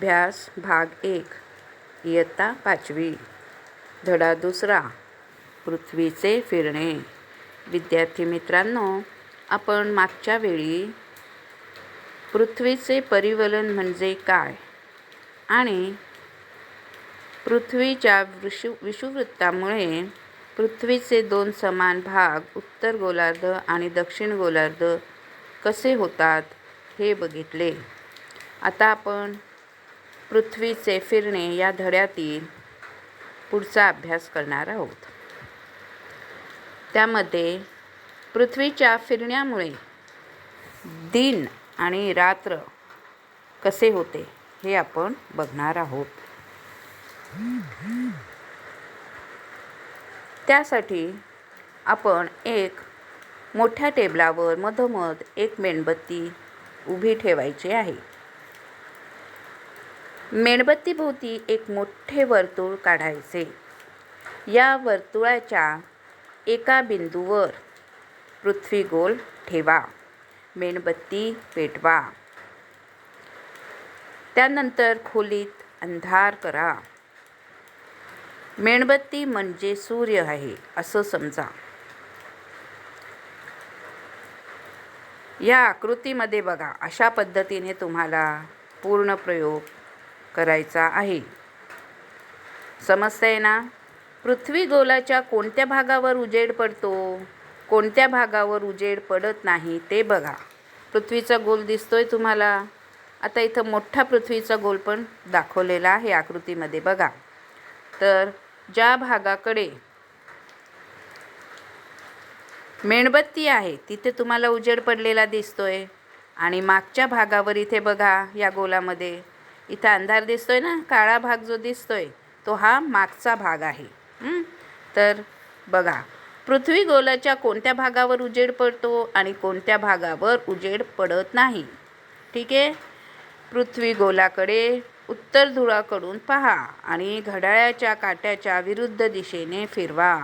अभ्यास भाग 1 इयत्ता 5वी धडा 2 पृथ्वीचे फिरणे. विद्यार्थी मित्रांनो, आपण मागच्या वेळी पृथ्वीचे परिवलन म्हणजे काय आणि पृथ्वीच्या विषुववृत्तामुळे पृथ्वीचे 2 समान भाग उत्तर गोलार्ध आणि दक्षिण गोलार्ध कसे होतात हे बघितले. आता आपण पृथ्वीचे फिरणे या धड्यातील पुढचा अभ्यास करणार आहोत. त्यामध्ये पृथ्वीच्या फिरण्यामुळे दिन आणि रात्र कसे होते हे आपण बघणार आहोत. त्यासाठी आपण एक मोठ्या टेबलावर मधोमध एक मेणबत्ती उभी ठेवायची आहे. मेणबत्तीभोवती एक मोठे वर्तुळ काढायचे. या वर्तुळाच्या एका बिंदूवर पृथ्वी गोल ठेवा. मेणबत्ती पेटवा. त्यानंतर खोलीत अंधार करा. मेणबत्ती म्हणजे सूर्य आहे असं समजा. या आकृतीमध्ये बघा, अशा पद्धतीने तुम्हाला पूर्ण प्रयोग करायचा आहे. समजतंय ना? पृथ्वी गोलाच्या कोणत्या भागावर उजेड पडतो, कोणत्या भागावर उजेड पडत नाही ते बघा. पृथ्वीचा गोल दिसतोय तुम्हाला. आता इथं मोठा पृथ्वीचा गोल पण दाखवलेला आहे आकृतीमध्ये बघा. तर ज्या भागाकडे मेणबत्ती आहे तिथे तुम्हाला उजेड पडलेला दिसतोय आणि मागच्या भागावर इथे बघा, या गोलामध्ये इथं अंधार दिसतोय ना, काळा भाग जो दिसतोय तो हा मागचा भाग आहे. तर बघा, पृथ्वी गोलाच्या कोणत्या भागावर उजेड पडतो आणि कोणत्या भागावर उजेड पडत नाही. ठीक आहे. पृथ्वी गोलाकडे उत्तर ध्रुवाकडून पहा आणि घड्याळाच्या काट्याच्या विरुद्ध दिशेने फिरवा.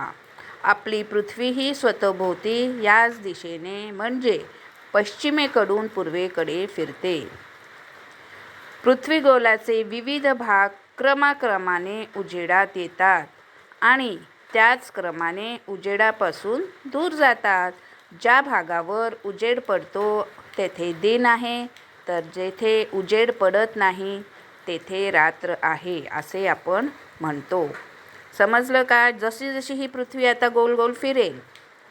आपली पृथ्वी ही स्वतःभोवती याच दिशेने म्हणजे पश्चिमेकडून पूर्वेकडे फिरते. पृथ्वीगोलाचे विविध भाग क्रमाक्रमाने उजेडात येतात आणि त्याच क्रमाने उजेडापासून दूर जातात. ज्या भागावर उजेड पडतो तेथे दिन आहे, तर जेथे उजेड पडत नाही तेथे रात्र आहे असे आपण म्हणतो. समजलं का? जशी जशी ही पृथ्वी आता गोल गोल फिरेल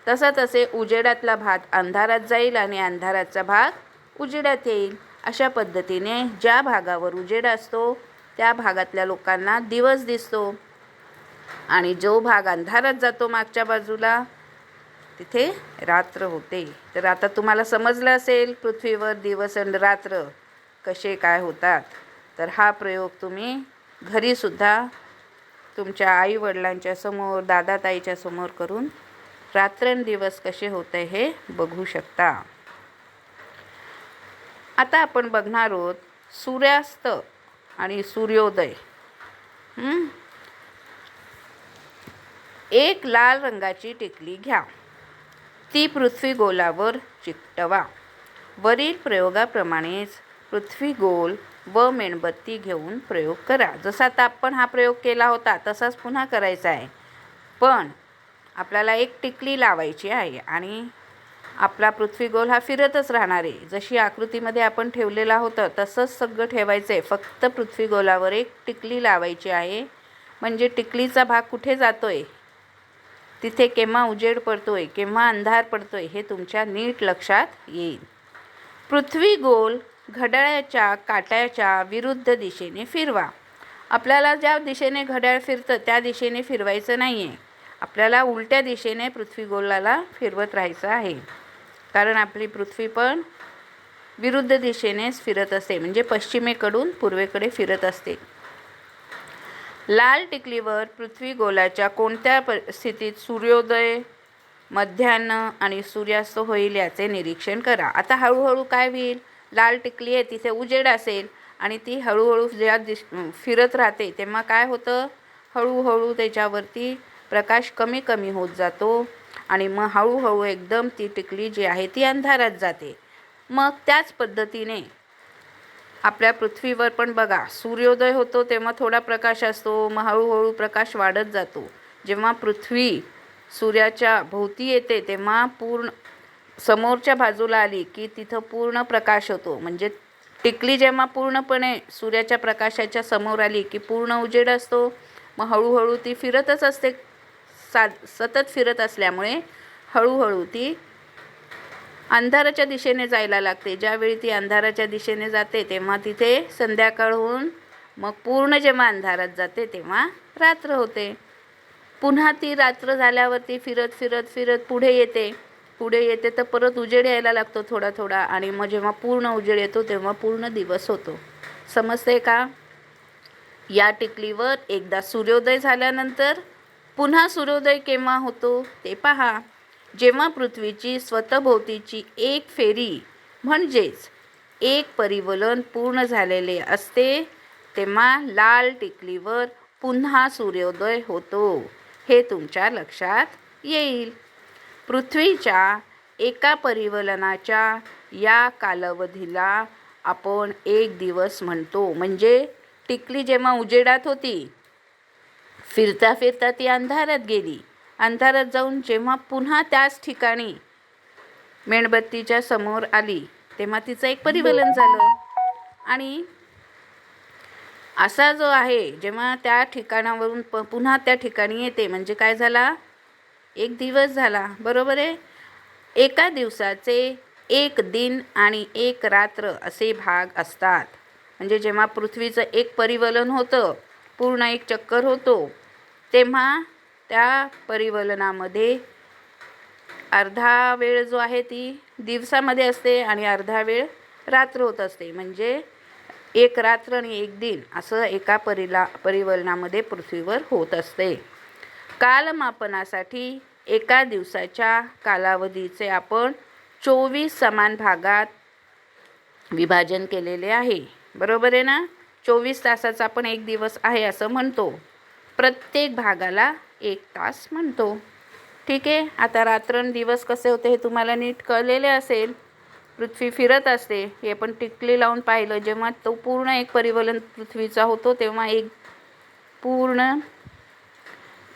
तसे उजेडातला भाग अंधारात जाईल आणि अंधाराचा भाग उजेडात येईल. अशा पद्धतीने ज्या भागावर उजेड असतो त्या भागातल्या लोकांना दिवस दिसतो आणि जो भाग अंधारात जातो मागच्या बाजूला तिथे रात्र होते. तर आता तुम्हाला समजलं असेल पृथ्वीवर दिवस आणि रात्र कसे काय होतात. तर हा प्रयोग तुम्ही घरीसुद्धा तुमच्या आईवडिलांच्या समोर, दादा ताईच्या समोर करून रात्रंदिवस कसे होते हे बघू शकता. आता आपण बघणार आहोत सूर्यास्त आणि सूर्योदय. एक लाल रंगाची टिकली घ्या. ती पृथ्वी गोलावर चिकटवा. वरील प्रयोगाप्रमाणेच पृथ्वी गोल व मेणबत्ती घेऊन प्रयोग करा. जसा आता आपण हा प्रयोग केला होता तसाच पुन्हा करायचा आहे, पण आपल्याला एक टिकली लावायची आहे आणि आपला पृथ्वी गोल हा फिरतच राहणार आहे. जशी आकृतीमध्ये आपण ठेवलेला होतं तसंच सगळं ठेवायचं आहे. फक्त पृथ्वी गोलावर एक टिकली लावायची आहे. म्हणजे टिकलीचा भाग कुठे जातोय, तिथे केव्हा उजेड पडतोय, केव्हा अंधार पडतोय हे तुमच्या नीट लक्षात येईल. पृथ्वी गोल घड्याळाच्या काट्याच्या विरुद्ध दिशेने फिरवा. आपल्याला ज्या दिशेने घड्याळ फिरतं त्या दिशेने फिरवायचं नाही आहे. आपल्याला उलट्या दिशेने पृथ्वी गोलाला फिरवत राहायचं आहे, कारण आपली पृथ्वी पण विरुद्ध दिशेनेच फिरत असते, म्हणजे पश्चिमेकडून पूर्वेकडे फिरत असते. लाल टिकलीवर पृथ्वी गोलाच्या कोणत्या स्थितीत सूर्योदय, मध्यान्ह आणि सूर्यास्त होईल याचे निरीक्षण करा. आता हळूहळू काय होईल, लाल टिकली आहे तिथे उजेड असेल आणि ती हळूहळू ज्या फिरत राहते तेव्हा काय होतं, हळूहळू त्याच्यावरती प्रकाश कमी कमी होत जातो आणि मग हळूहळू एकदम ती टिकली जी आहे ती अंधारात जाते. मग त्याच पद्धतीने आपल्या पृथ्वीवर पण बघा, सूर्योदय होतो तेव्हा थोडा प्रकाश असतो, मग हळूहळू प्रकाश वाढत जातो. जेव्हा पृथ्वी सूर्याच्या भोवती येते तेव्हा पूर्ण समोरच्या बाजूला आली की तिथं पूर्ण प्रकाश होतो. म्हणजे टिकली जेव्हा पूर्णपणे सूर्याच्या प्रकाशाच्या समोर आली की पूर्ण उजेड असतो. मग हळूहळू ती फिरतच असते. सतत फिरत असल्यामुळे हळूहळू ती अंधाराच्या दिशेने जायला लागते. ज्यावेळी ती अंधाराच्या दिशेने जाते तेव्हा तिथे संध्याकाळ होऊन मग पूर्ण जेव्हा अंधारात जाते तेव्हा रात्र होते. पुन्हा ती रात्र झाल्यावरती फिरत फिरत फिरत पुढे येते तर परत उजेड यायला लागतो थोडा थोडा, आणि मग जेव्हा पूर्ण उजेड येतो तेव्हा पूर्ण दिवस होतो. समजते का? या टिकलीवर एकदा सूर्योदय झाल्यानंतर पुन्हा सूर्योदय केव्हा होतो ते पहा. जेव्हा पृथ्वीची स्वतःभोवतीची एक फेरी म्हणजेच एक परिवलन पूर्ण झालेले असते तेव्हा लाल टिकलीवर पुन्हा सूर्योदय होतो. हे तुमच्या लक्षात येईल. पृथ्वीच्या एका परिवलनाच्या या कालावधीला आपण एक दिवस म्हणतो. म्हणजे टिकली जेव्हा उजेडात होती, फिरता फिरता ती अंधारात गेली. अंधारात जाऊन जेव्हा पुन्हा त्याच ठिकाणी मेणबत्तीच्या समोर आली तेव्हा तिचं एक परिवलन झालं. आणि असा जो आहे जेव्हा त्या ठिकाणावरून पुन्हा त्या ठिकाणी येते म्हणजे काय झाला? एक दिवस झाला. बरोबर आहे. एका दिवसाचे एक दिन आणि एक रात्र असे भाग असतात. म्हणजे जेव्हा पृथ्वीचं एक परिवलन होतं, पूर्ण एक चक्कर होतो, तेव्हा त्या परिवलनामध्ये अर्धा वेळ जो आहे ती दिवसामध्ये असते आणि अर्धा वेळ रात्र होत असते. म्हणजे एक रात्र आणि एक दिन असं एका परिवलनामध्ये पृथ्वीवर होत असते. कालमापनासाठी एका दिवसाच्या कालावधीचे आपण 24 समान भागात विभाजन केलेले आहे. बरोबर आहे ना? 24 तासाचा आपण एक दिवस आहे असं म्हणतो. प्रत्येक भागाला 1 तास म्हणतो. ठीक आहे. आता रात्रंदिवस कसे होते हे तुम्हाला नीट कळलेले असेल. पृथ्वी फिरत असते हे आपण टिकली लावून पाहिलं. जेव्हा तो पूर्ण एक परिवलन पृथ्वीचा होतो तेव्हा एक पूर्ण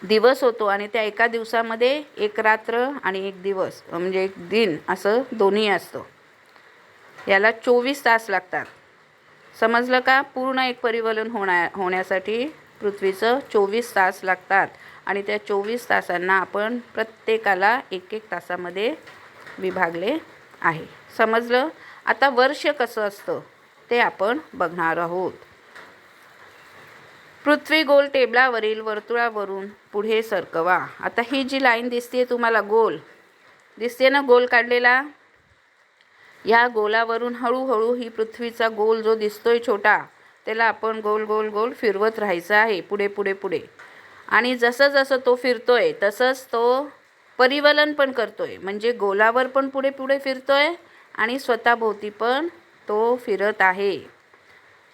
दिवस होतो आणि त्या एका दिवसामध्ये एक रात्र आणि एक दिवस म्हणजे एक दिन असं दोन्ही असतं. याला 24 तास लागतात. समजलं का? पूर्ण एक परिवलन होण्यासाठी पृथ्वीचं 24 तास लागतात आणि त्या 24 तासांना आपण प्रत्येकाला एक एक तासामध्ये विभागले आहे. समजलं? आता वर्ष कसं असतं ते आपण बघणार आहोत. पृथ्वी गोल टेबलावरील वर्तुळावरून पुढे सरकवा. आता ही जी लाईन दिसते तुम्हाला गोल दिसते ना, गोल काढलेला, या गोलावरून हळूहळू ही पृथ्वीचा गोल जो दिसतोय छोटा त्याला आपण गोल गोल गोल फिरवत राहायचं आहे पुढे पुढे पुढे. आणि जसं जसं तो फिरतोय तसंच तो परिवलन पण करतोय. म्हणजे गोलावर पण पुढे पुढे फिरतोय आणि स्वतःभोवती पण तो फिरत आहे.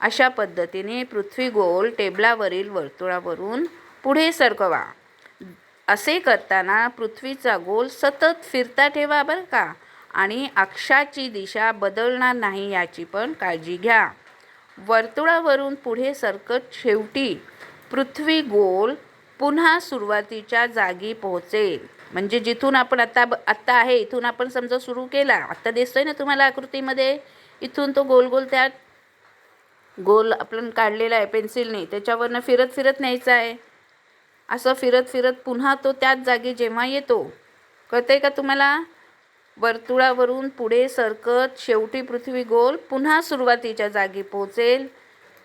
अशा पद्धतीने पृथ्वी गोल टेबलावरील वर्तुळावरून पुढे सरकवा. असे करताना पृथ्वीचा गोल सतत फिरता ठेवा बरं का, आणि अक्षाची दिशा बदलणार नाही याची पण काळजी घ्या. वर्तुळावरून पुढे सरकत शेवटी पृथ्वी गोल पुन्हा सुरुवातीच्या जागी पोहोचेल. म्हणजे जिथून आपण आत्ता आहे इथून आपण समजा सुरू केला, आत्ता दिसतोय ना तुम्हाला आकृतीमध्ये, इथून तो गोल गोल त्या गोल आपण काढलेला आहे पेन्सिलने, त्याच्यावरनं फिरत फिरत न्यायचा आहे. असं फिरत फिरत पुन्हा तो त्याच जागी जेव्हा येतो, कळतंय का तुम्हाला? वर्तुळावरून पुढे सरकत शेवटी पृथ्वी गोल पुन्हा सुरुवातीच्या जागी पोहोचेल.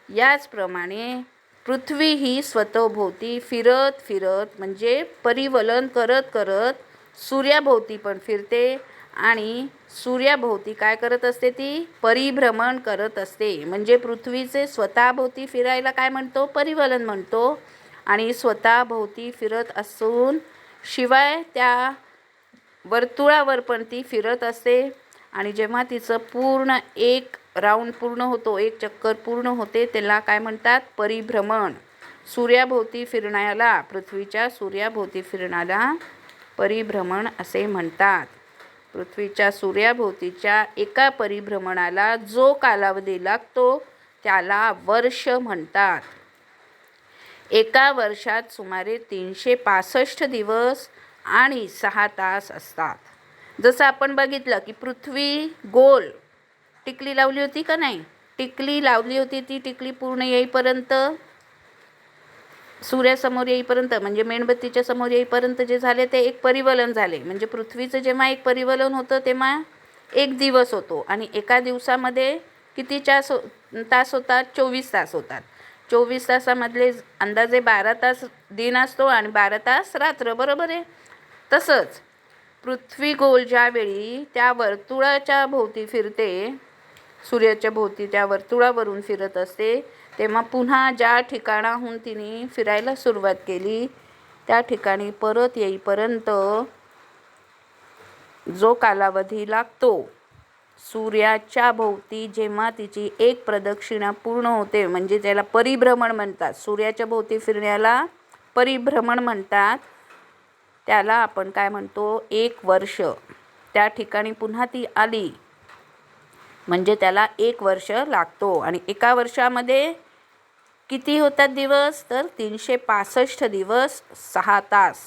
याचप्रमाणे पृथ्वी ही स्वतःभोवती फिरत फिरत म्हणजे परिवलन करत करत सूर्याभोवती पण फिरते आणि सूर्याभोवती काय करत असते? ती परिभ्रमण करत असते. म्हणजे पृथ्वीचे स्वतःभोवती फिरायला काय म्हणतो? परिवलन म्हणतो. आणि स्वतःभोवती फिरत असून शिवाय त्या वर्तुळावर पण ती फिरत असते. आणि जेव्हा तिचं पूर्ण एक राऊंड पूर्ण होतो, एक चक्कर पूर्ण होते, त्याला काय म्हणतात? परिभ्रमण. सूर्याभोवती फिरण्याला, पृथ्वीच्या सूर्याभोवती फिरण्याला परिभ्रमण असे म्हणतात. पृथ्वीच्या सूर्याभोवतीच्या एका परिभ्रमणाला जो कालावधी लागतो त्याला वर्ष म्हणतात. एका वर्षात सुमारे 365 दिवस आणि 6 तास असतात. जसं आपण बघितलं की पृथ्वी गोल टिकली लावली होती का नाही, टिकली लावली होती, ती टिकली पूर्ण येईपर्यंत, सूर्यासमोर येईपर्यंत, म्हणजे मेणबत्तीच्या समोर येईपर्यंत जे झाले ते एक परिवलन झाले. म्हणजे पृथ्वीचं जेव्हा एक परिवलन होतं तेव्हा एक दिवस होतो आणि एका दिवसामध्ये किती तास होतात? 24 तास होतात. 24 तासामधले अंदाजे 12 तास दिन असतो आणि 12 तास रात्र, बरोबर आहे. तसंच पृथ्वी गोल ज्यावेळी त्या वर्तुळाच्या भोवती फिरते, सूर्याच्या भोवती त्या वर्तुळावरून फिरत असते, तेव्हा पुन्हा ज्या ठिकाणाहून तिने फिरायला सुरुवात केली त्या ठिकाणी परत येईपर्यंत जो कालावधी लागतो, सूर्याच्या भोवती जेव्हा तिची एक प्रदक्षिणा पूर्ण होते, म्हणजे त्याला परिभ्रमण म्हणतात, सूर्याच्या भोवती फिरण्याला परिभ्रमण म्हणतात, त्याला आपण काय म्हणतो? 1 वर्ष. त्या ठिकाणी पुन्हा ती आली म्हणजे त्याला 1 वर्ष लागतो. आणि एका वर्षामध्ये किती होतात दिवस? तर 365 दिवस 6 तास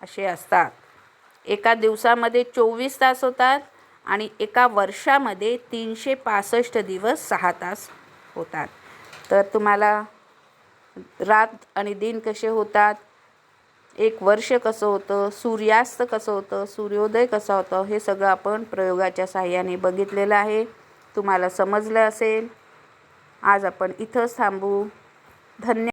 असे असतात. एका दिवसामध्ये 24 तास होतात आणि एका वर्षामध्ये 365 दिवस 6 तास होतात. तर तुम्हाला रात आणि दिन कसे होतात, एक वर्ष कसं होतं, सूर्यास्त कसं होतं, सूर्योदय कसा होता, हे सगळं आपण प्रयोगाच्या साहाय्याने बघितलेलं आहे. तुम्हाला समजलं असेल. आज आपण इथंच थांबू. धन्यवाद.